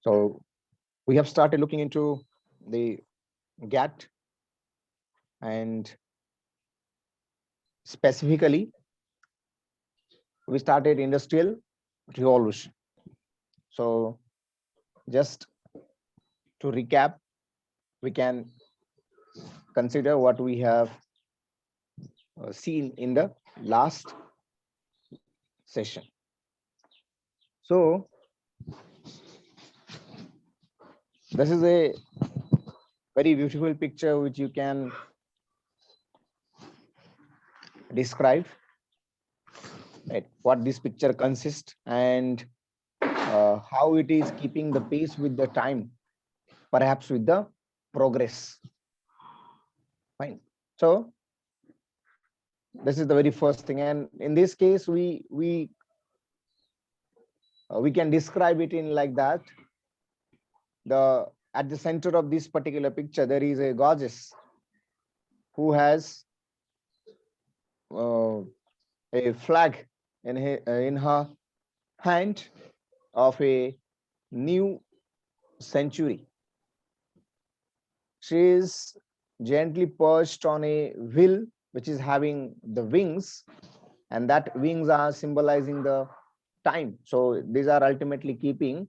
So we have started looking into the GATT, and specifically we started industrial revolution. So just to recap, we can consider what we have seen in the last session. So this is a very beautiful picture which you can describe, right, what this picture consists, and how it is keeping the pace with the time, perhaps with the progress. Fine. So this is the very first thing, and in this case we can describe it in like that. The at the center of this particular picture there is a goddess who has a flag in her hand of a new century. She is gently perched on a wheel which is having the wings, and that wings are symbolizing the time. So these are ultimately keeping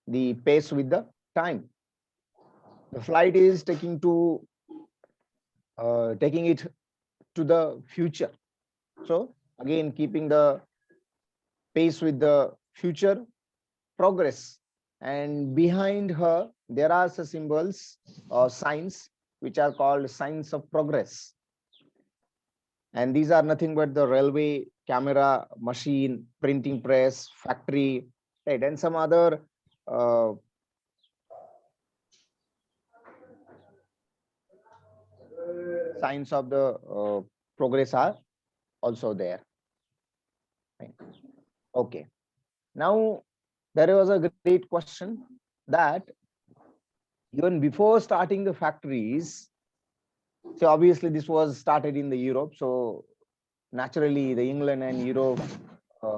the pace with the time. The flight is taking it to the future. So again, keeping the pace with the future progress. And behind her, there are some symbols or signs which are called signs of progress. And these are nothing but the railway, camera, machine, printing press, factory, right, and some other signs of the progress are also there. Right. Okay. Now, there was a great question that even before starting the factories, so obviously this was started in the Europe. So naturally, the England and Europe, uh,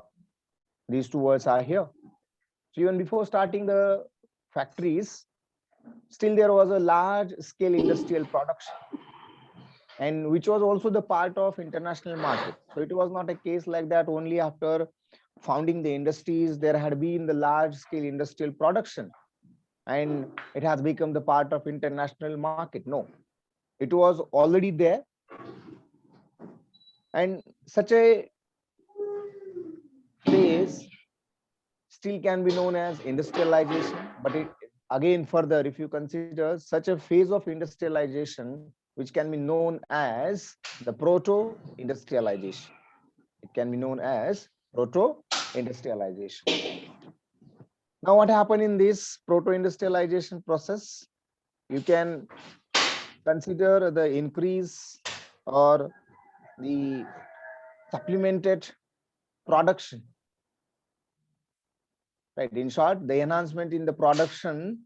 these two words are here. So even before starting the factories, still there was a large scale industrial production, and which was also the part of international market. So it was not a case like that only after founding the industries there had been the large scale industrial production and it has become the part of international market. No, it was already there, and such a phase still can be known as industrialization. But it again further, if you consider such a phase of industrialization which can be known as the proto industrialization, it can be known as proto industrialization. Now what happened in this proto industrialization process, you can consider the increase or the supplemented production, right? In short, the enhancement in the production,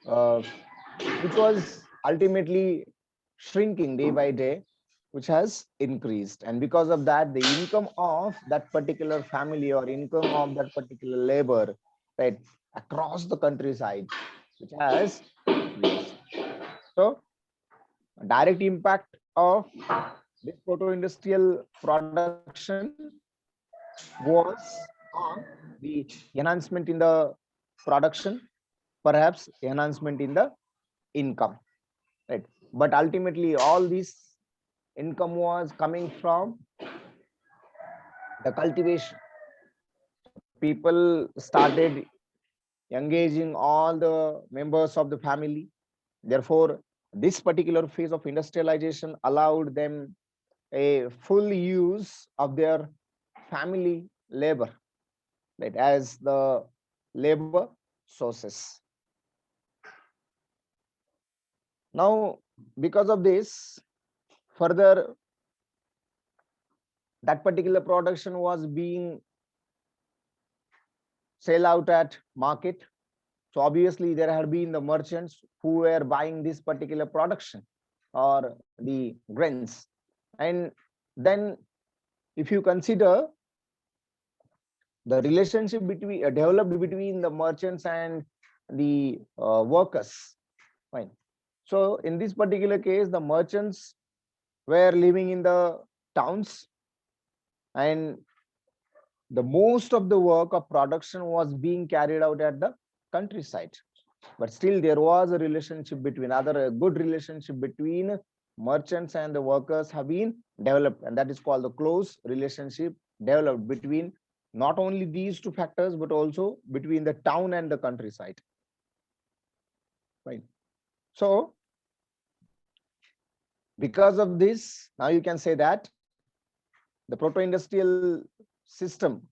uh, which was ultimately shrinking day by day, which has increased. And because of that, the income of that particular family or income of that particular labor, right, across the countryside, which has increased. So direct impact of this proto industrial production was on the enhancement in the production, perhaps enhancement in the income, right? But ultimately all this income was coming from the cultivation. People started engaging all the members of the family. Therefore, this particular phase of industrialization allowed them a full use of their family labor, right, as the labor sources. Now, because of this, further that particular production was being sell out at market. So obviously there had been the merchants who were buying this particular production or the grains. And then if you consider the relationship between developed between the merchants and the workers. Fine. So in this particular case, the merchants were living in the towns, and the most of the work of production was being carried out at the countryside. But still there was a relationship between other a good relationship between merchants and the workers have been developed, and that is called the close relationship developed between not only these two factors but also between the town and the countryside. Right. So because of this, now you can say that the proto-industrial system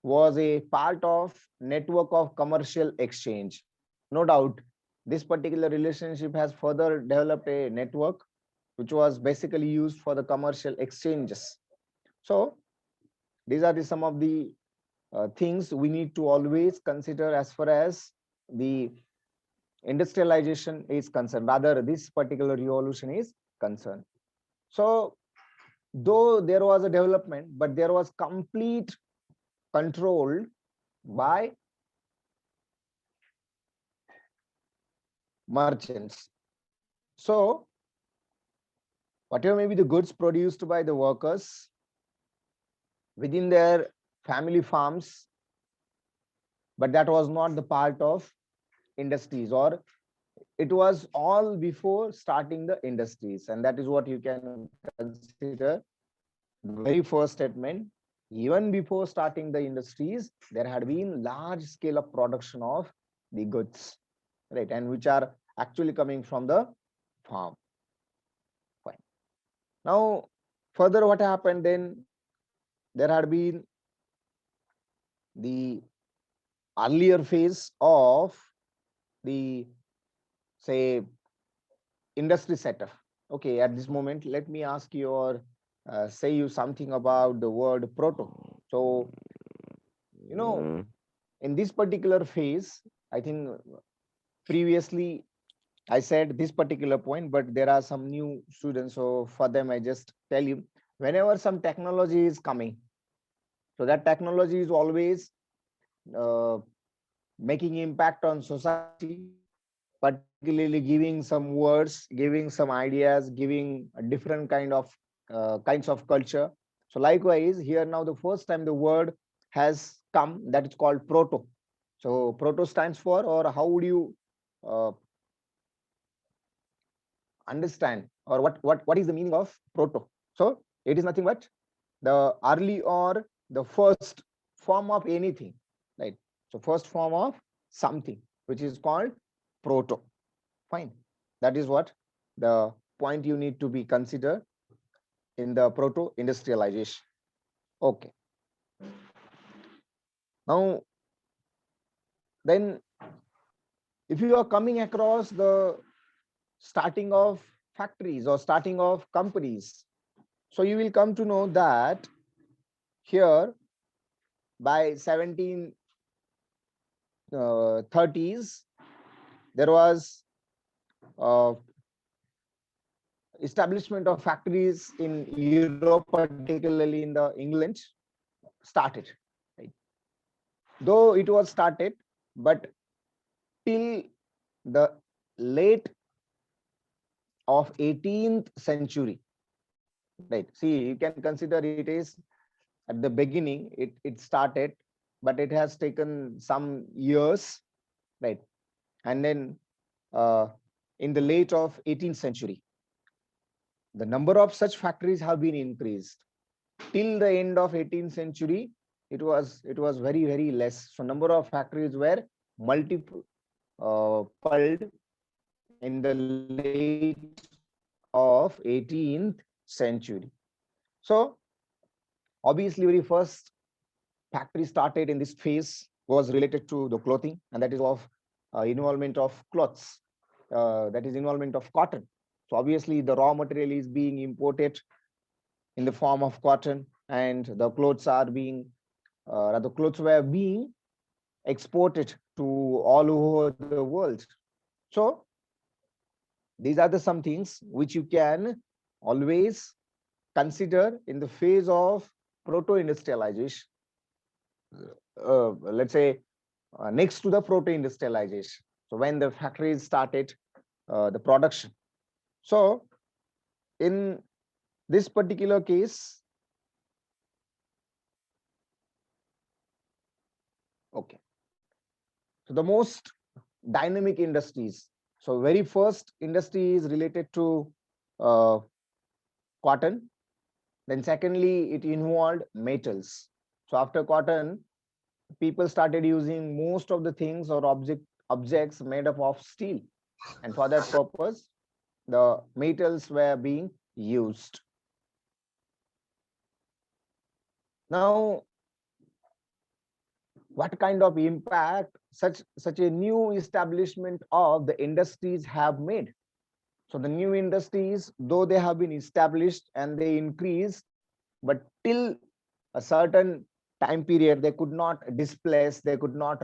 was a part of network of commercial exchange. No doubt, this particular relationship has further developed a network which was basically used for the commercial exchanges. So these are some of the things we need to always consider as far as the industrialization is concerned, rather this particular revolution is concerned. So though there was a development, but there was complete control by merchants. So whatever may be the goods produced by the workers within their family farms, but that was not the part of industries, or it was all before starting the industries. And that is what you can consider the very first statement. Even before starting the industries, there had been large scale of production of the goods, right, and which are actually coming from the farm. Fine. Now further what happened then, there had been the earlier phase of the, say, industry setup. Okay, at this moment let me ask you or say you something about the word proto. So you know, in this particular phase, I think previously I said this particular point, but there are some new students, so for them I just tell you, whenever some technology is coming, so that technology is always uh, making impact on society, particularly giving some words, giving some ideas, giving a different kind of kinds of culture. So likewise here, now the first time the word has come, that is called proto. So proto stands for, or how would you uh, understand, or what is the meaning of proto? So it is nothing but the early or the first form of anything, right? So first form of something, which is called proto. Fine. That is what the point you need to be considered in the proto industrialization. Okay. Now then, if you are coming across the starting of factories or starting of companies, so you will come to know that here by 1730s there was uh, establishment of factories in Europe, particularly in the England, started, right? Though it was started, but till the late of 18th century, right? See, you can consider it is at the beginning it started, but it has taken some years, right? And then uh, in the late of 18th century, the number of such factories have been increased. Till the end of 18th century, it was very less. So number of factories were multiple in the late of 18th century. So obviously very first factory started in this phase was related to the clothing, and that is of involvement of cloths, that is involvement of cotton. So obviously the raw material is being imported in the form of cotton, and the clothes are being the clothes were being exported to all over the world. So these are the some things which you can always consider in the phase of proto industrialization. let's say, next to the proto-industrialization. So when the factories started the production. So in this particular case, okay, so the most dynamic industries. So very first industry is related to uh, cotton. Then secondly, it involved metals. So after cotton, people started using most of the things or objects made up of steel. And for that purpose, the metals were being used. Now, what kind of impact such a new establishment of the industries have made? So the new industries, though they have been established and they increase, but till a certain time period, they could not displace, they could not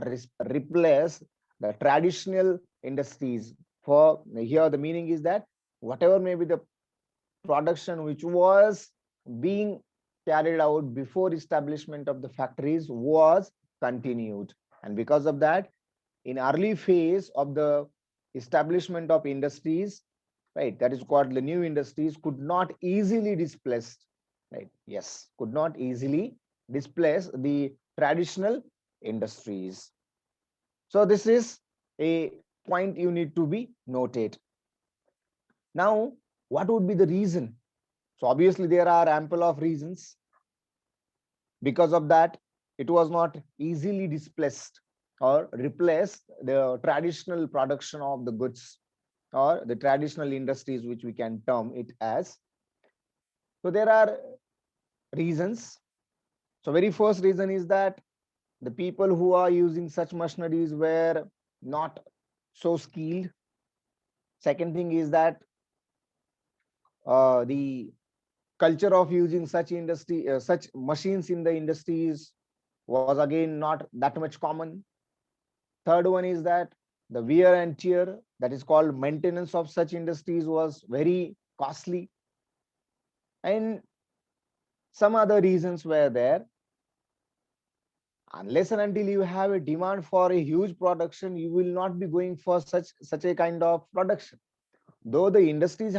replace the traditional industries. For here, the meaning is that whatever may be the production which was being carried out before establishment of the factories was continued. And because of that, in early phase of the establishment of industries, right, that is called the new industries, could not easily displace, right, yes, could not easily displace the traditional industries. So this is a point you need to be noted. Now, what would be the reason? So obviously there are ample of reasons. Because of that, it was not easily displaced or replaced the traditional production of the goods or the traditional industries, which we can term it as. So there are reasons. So very first reason is that the people who are using such machineries were not so skilled. Second thing is that the culture of using such machines in the industries was again not that much common. Third one is that the wear and tear, that is called maintenance of such industries, was very costly. And some other reasons were there. Unless and until you have a demand for a huge production, you will not be going for such a kind of production. Though the industries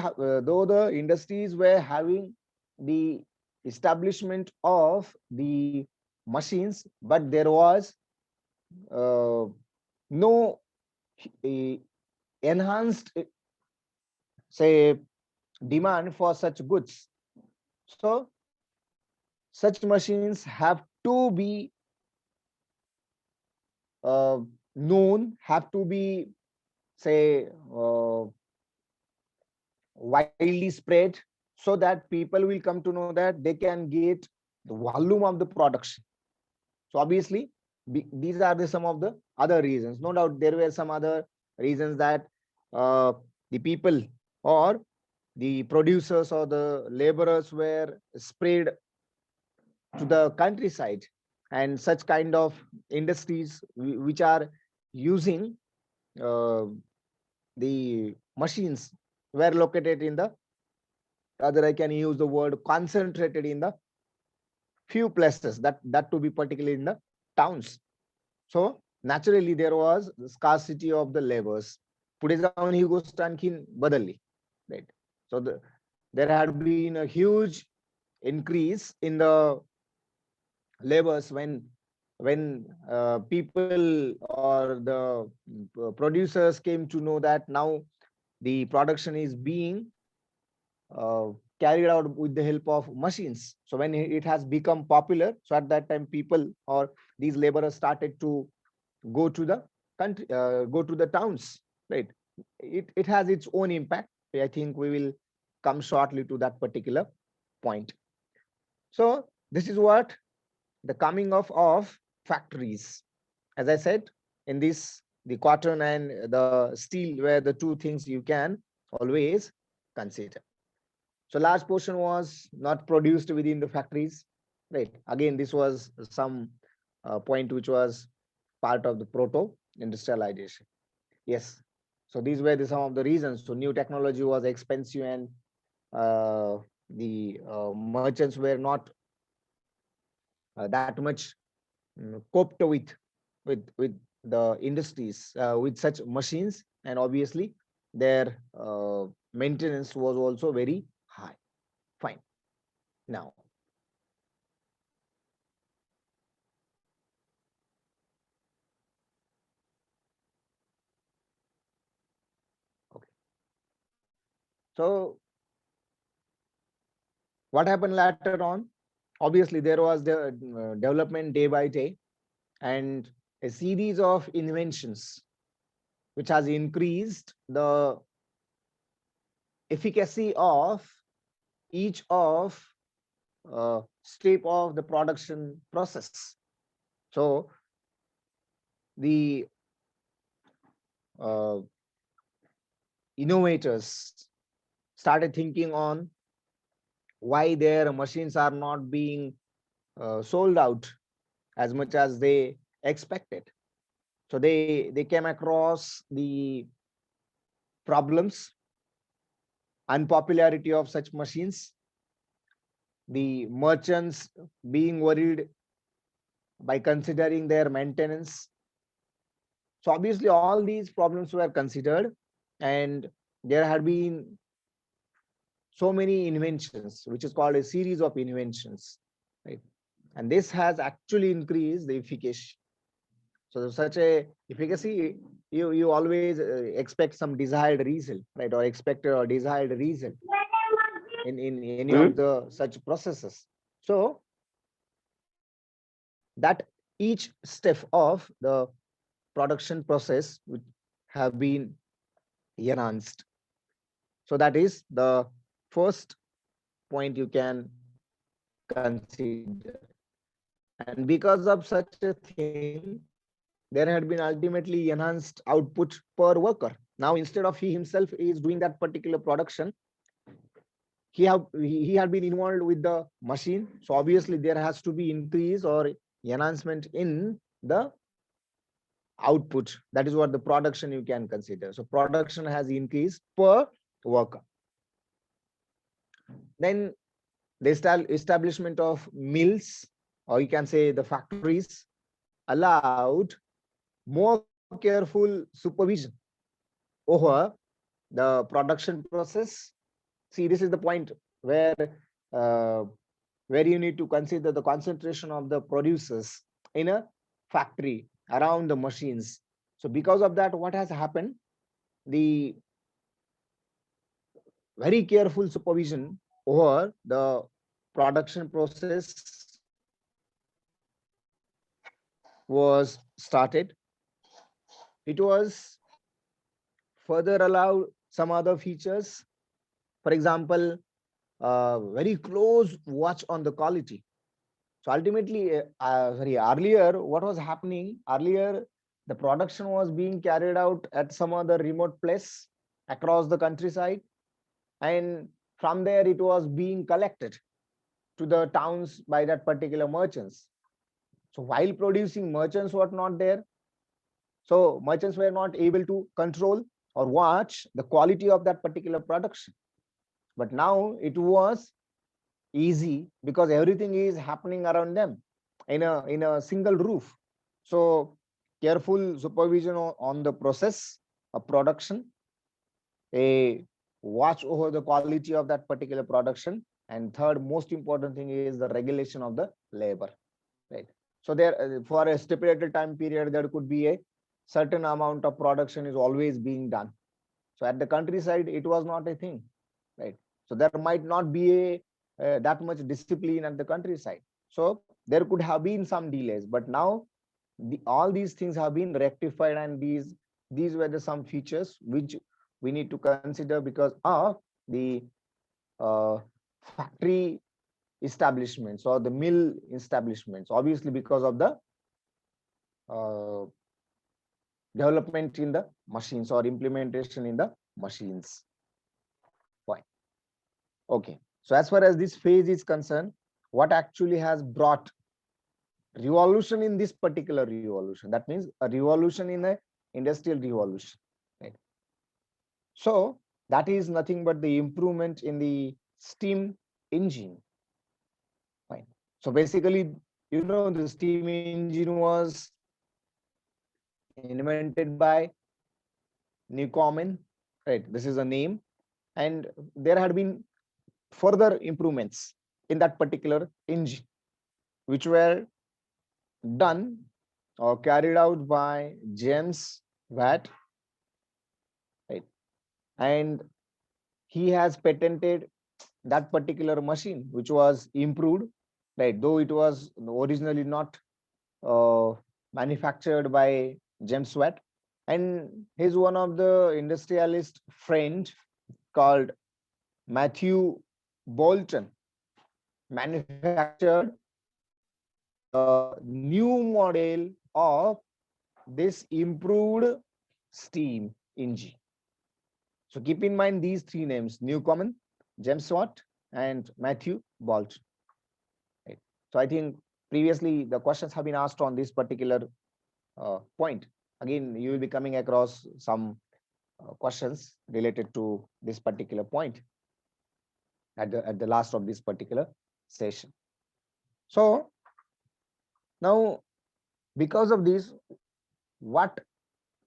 were having the establishment of the machines, but there was uh, no enhanced, say, demand for such goods. So such machines have to be uh, known, have to be, say, widely spread, so that people will come to know that they can get the volume of the production. So obviously these are some of the other reasons. No doubt there were some other reasons, that uh, the people or the producers or the laborers were spread to the countryside, and such kind of industries which are using uh, the machines were located in the, rather I can use the word, concentrated in the few places, that to be particularly in the towns. So naturally there was the scarcity of the labors. पुढे जाऊन ही गोष्ट आणखीन बदलली, right? So there had been a huge increase in the labors when people or the producers came to know that now the production is being uh, carried out with the help of machines. So when it has become popular, so at that time people or these laborers started to go to the country, go to the towns, right? It has its own impact. I think we will come shortly to that particular point. So this is what the coming of factories. As I said, in this, the cotton and the steel were the two things you can always consider. So large portion was not produced within the factories, right? Again, this was some point which was part of the proto industrialization. Yes. So these were some of the reasons. So new technology was expensive, and the merchants were not that much coped with the industries with such machines, and obviously their maintenance was also very high. Fine. Now, okay. So what happened later on? Obviously, there was the development day by day, and a series of inventions which has increased the efficacy of each of step of the production process. So the uh, innovators started thinking on why their machines are not being sold out as much as they expected. So they came across the problems, unpopularity of such machines, the merchants being worried by considering their maintenance. So obviously all these problems were considered, and there had been so many inventions, which is called a series of inventions, right? And this has actually increased the efficacy. So such a efficacy, you always expect some desired result, right? Or expected or desired result in any of the such processes. So that each step of the production process would have been enhanced. So that is the first point you can consider. And because of such a thing, there had been ultimately enhanced output per worker. Now, instead of he himself is doing that particular production, he had been involved with the machine. So obviously there has to be increase or enhancement in the output. That is what the production you can consider. So production has increased per worker. Then the establishment of mills, or you can say the factories, allowed more careful supervision over the production process. See, this is the point where uh, where you need to consider the concentration of the producers in a factory around the machines. So because of that, what has happened? The very careful supervision over the production process was started. It was further allowed some other features. For example, very close watch on the quality. So ultimately, sorry, earlier, what was happening? Earlier, the production was being carried out at some other remote place across the countryside. And from there, it was being collected to the towns by that particular merchants. So while producing, merchants were not there. So merchants were not able to control or watch the quality of that particular production. But now it was easy because everything is happening around them in a single roof. So careful supervision on the process of production, a watch over the quality of that particular production, and third most important thing is the regulation of the labor, right? So there for a stipulated time period there could be a certain amount of production is always being done. So at the countryside it was not a thing, right? So there might not be a that much discipline at the countryside. So there could have been some delays, but now all these things have been rectified, and these were the some features which we need to consider because of the uh, factory establishments or the mill establishments, obviously because of the uh, development in the machines or implementation in the machines. Fine. Okay. So as far as this phase is concerned, what actually has brought revolution in this particular revolution? That means a revolution in a industrial revolution, right? So that is nothing but the improvement in the steam engine. Fine. So basically, You know, the steam engine was invented by Newcomen, right? This is a name, and there had been further improvements in that particular engine, which were done or carried out by James Watt, right? And he has patented that particular machine, which was improved, right? Though it was originally not uh, manufactured by James Watt, and he's one of the industrialist friend called Matthew Boulton manufactured the new model of this improved steam engine. So keep in mind these three names: Newcomen, James Watt, and Matthew Boulton. Right. So I think previously the questions have been asked on this particular point. Again, you will be coming across some questions related to this particular point at the last of this particular session. So now, because of this, what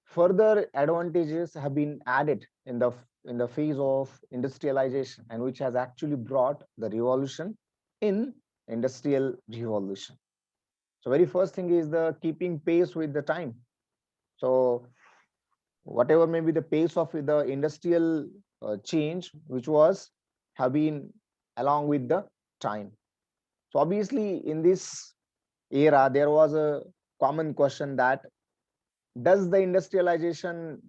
further advantages have been added in the phase of industrialization, and which has actually brought the revolution in industrial revolution? So very first thing is the keeping pace with the time. So whatever may be the pace of the industrial change, which was have been along with the time. So obviously in this era there was a common question that does the industrialization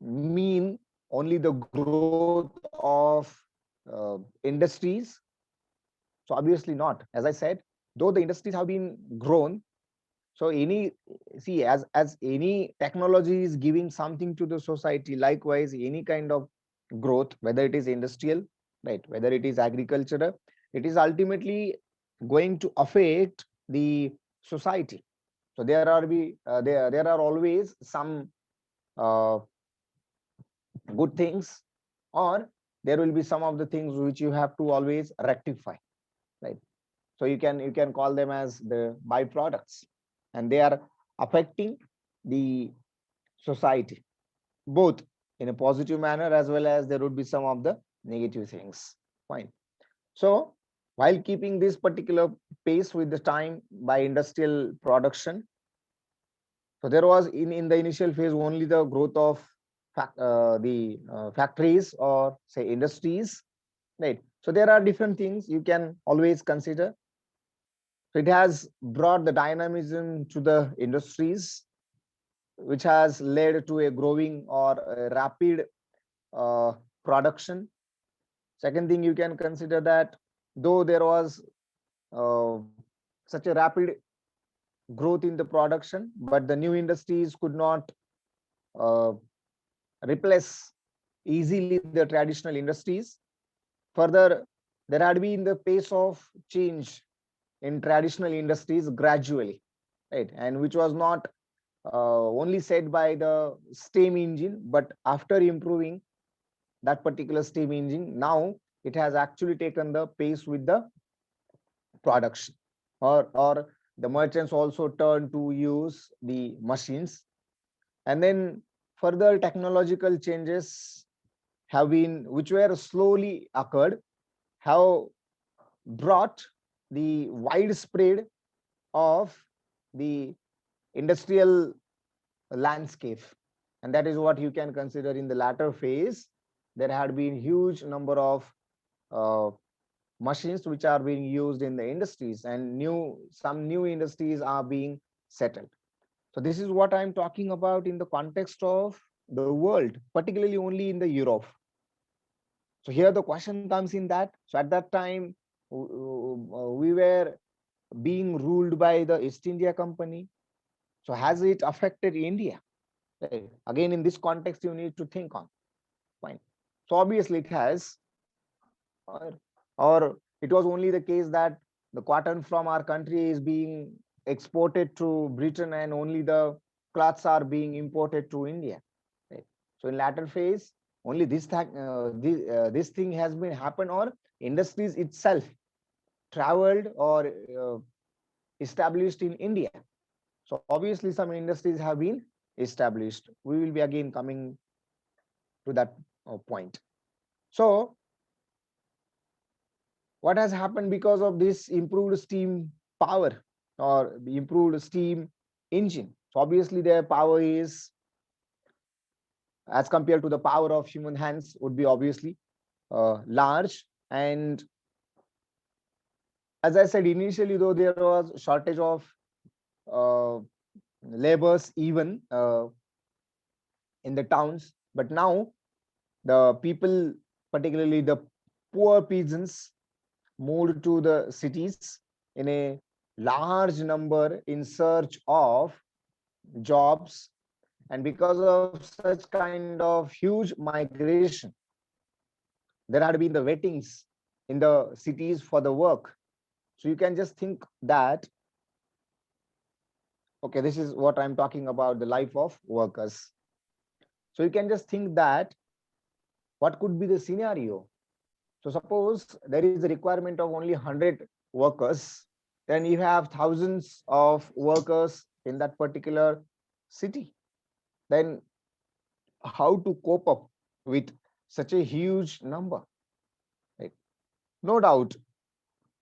mean only the growth of industries? So obviously not. As I said, though the industries have been grown, so any, see, as any technology is giving something to the society, likewise any kind of growth, whether it is industrial, right, whether it is agricultural, it is ultimately going to affect the society. So there are always some uh, good things, or there will be some of the things which you have to always rectify, right? So you can call them as the byproducts, and they are affecting the society both in a positive manner, as well as there would be some of the negative things. Fine. So while keeping this particular pace with the time by industrial production, so there was in the initial phase only the growth of the factories, or say industries, right? So there are different things you can always consider. So it has brought the dynamism to the industries, which has led to a growing or a rapid uh, production. Second thing you can consider that though there was uh, such a rapid growth in the production, but the new industries could not uh, replace easily the traditional industries. Further, there had been the pace of change in traditional industries gradually, right? And which was not only said by the steam engine, but after improving that particular steam engine, now it has actually taken the pace with the production, or the merchants also turn to use the machines. And then further technological changes have been, which were slowly occurred, have brought the widespread of the industrial landscape. And that is what you can consider in the latter phase. There had been huge number of uh, machines which are being used in the industries, and some new industries are being settled. So this is what I'm talking about in the context of the world, particularly only in the Europe. So here the question comes in that, so at that time we were being ruled by the East India Company. So has it affected India? Right. Again, in this context, you need to think on. Fine. So obviously it has, or it was only the case that the cotton from our country is being exported to Britain, and only the cloths are being imported to India. Right. So in latter phase, only this thing has been happened, or industries itself traveled or established in India. So obviously some industries have been established. We will be again coming to that point. So what has happened because of this improved steam power or the improved steam engine? So obviously their power is, as compared to the power of human hands, would be obviously large. And as I said initially, though there was shortage of uh, laborers even in the towns, but now the people, particularly the poor peasants, moved to the cities in a large number in search of jobs. And because of such kind of huge migration, there had been the waitings in the cities for the work. So you can just think that, okay, this is what I'm talking about, the life of workers. So you can just think that what could be the scenario. So suppose there is a requirement of only 100 workers, then you have thousands of workers in that particular city. Then how to cope up with such a huge number? Right? No doubt,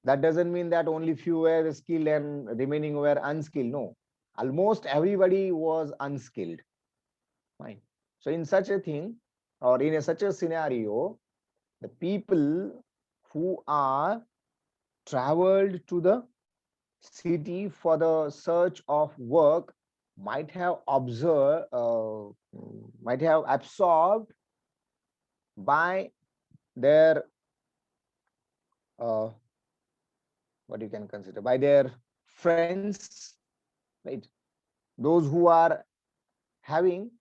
that doesn't mean that only few were skilled and remaining were unskilled. No, almost everybody was unskilled. Fine. So in such a thing, or in such a scenario, the people who are traveled to the city for the search of work might have observed, might have absorbed by their, uh, what you can consider, by their friends, right? Those who are having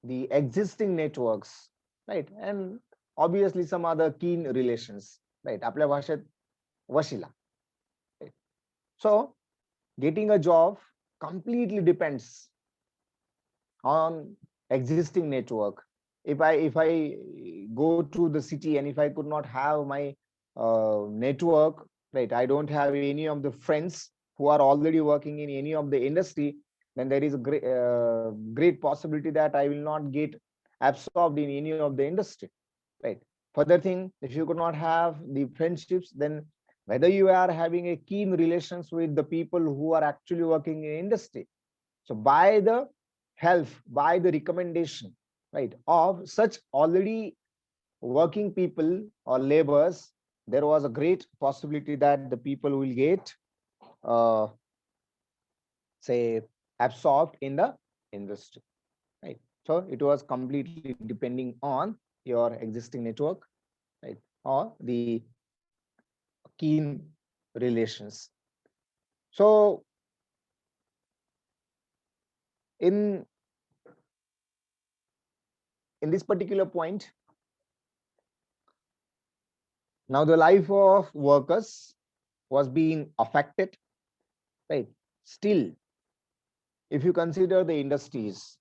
the existing networks, right? And obviously some other keen relations, right? आपल्या भाषेत वशिला. Right? So getting a job completely depends on existing network. If I go to the city and if I could not have my network, right, I don't have any of the friends who are already working in any of the industry, then there is a great possibility that I will not get absorbed in any of the industry, right? Further thing, if you could not have the friendships, then whether you are having a keen relations with the people who are actually working in industry, so by the help, by the recommendation, right, of such already working people or laborers, there was a great possibility that the people will get, uh, say, absorbed in the industry, right? So it was completely depending on your existing network, right, or the keen relations. So in this particular point, now the life of workers was being affected, right? Still, if you consider the industries,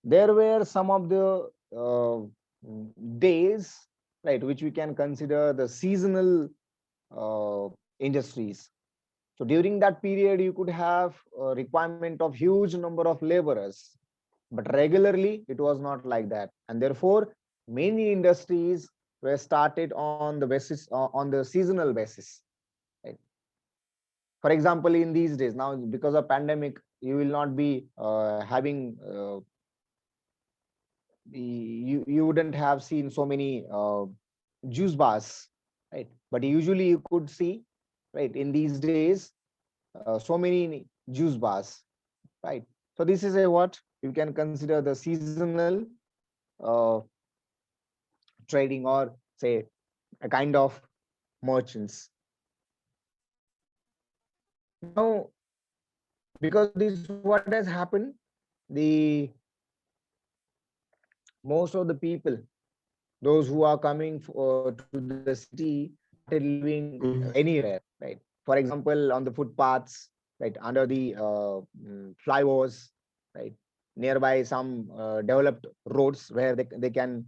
there were some of the days, right, which we can consider the seasonal industries. So during that period, you could have a requirement of huge number of laborers, but regularly it was not like that, and therefore many industries were started on the basis, on the seasonal basis, right? For example, in these days now, because of pandemic, you will not be having you wouldn't have seen so many juice bars, right? But usually you could see, right, in these days, so many juice bars, right? So this is a what you can consider the seasonal uh, trading, or say a kind of merchants. Now, because of this, what has happened, the most of the people, those who are coming to the city, started living anywhere, right? For example, on the footpaths, right, under the flyovers, right, nearby some developed roads where they can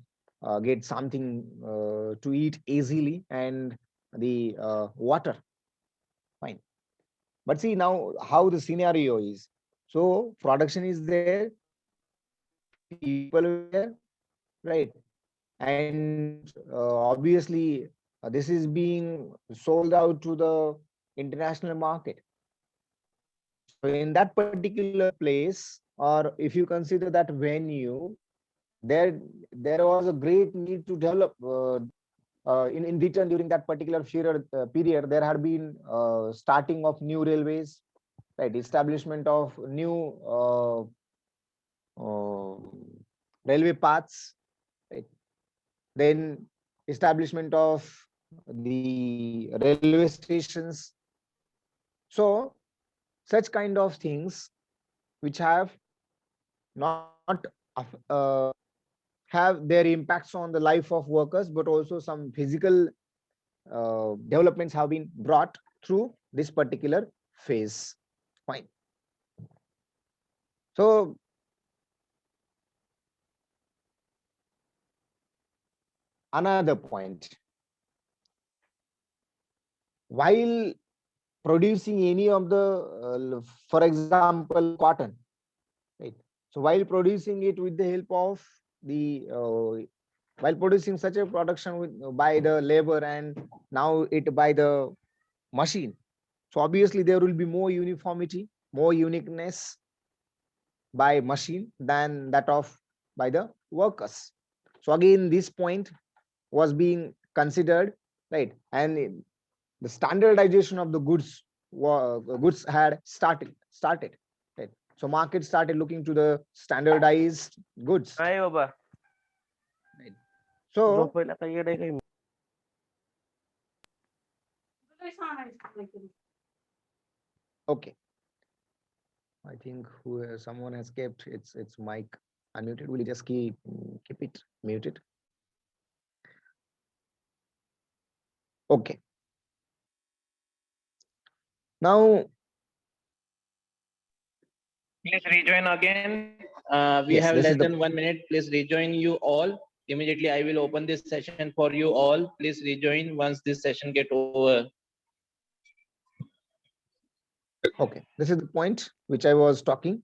get something to eat easily, and the water, fine. But see now how the scenario is. So production is there, people were there, right? And obviously this is being sold out to the international market. So in that particular place, or if you consider that venue, there was a great need to develop. In return, during that particular period, there had been starting of new railways, right? Establishment of new uh, railway paths, right? Then establishment of the railway stations. So such kind of things which have not uh, have their impacts on the life of workers, but also some physical developments have been brought through this particular phase. Fine. So another point, while producing any of the, for example, cotton, right? So while producing it with the help of the, while producing such a production by the labor and now it by the machine, so obviously there will be more uniformity, more uniqueness by machine than that of by the workers. So again, this point was being considered, right? And the standardization of the goods had started, right? So market started looking to the standardized goods. Ay, baba. Right? So okay, I think someone has kept its mic unmuted. Will you just keep it muted? Okay. Now, Please rejoin again. We yes, have this less is the than 1 minute. Please rejoin you all. Immediately, I will open this session for you all. Please rejoin once this session get over. okay. This is the point which I was talking.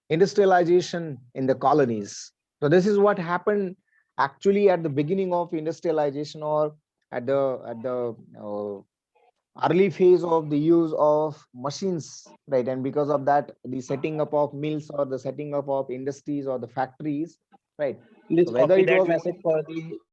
Industrialization in the colonies. So this is what happened actually at the beginning of industrialization, or at the early phase of the use of machines, right? And because of that, the setting up of mills or the setting up of industries or the factories, right? Please So whether copy it that was message for the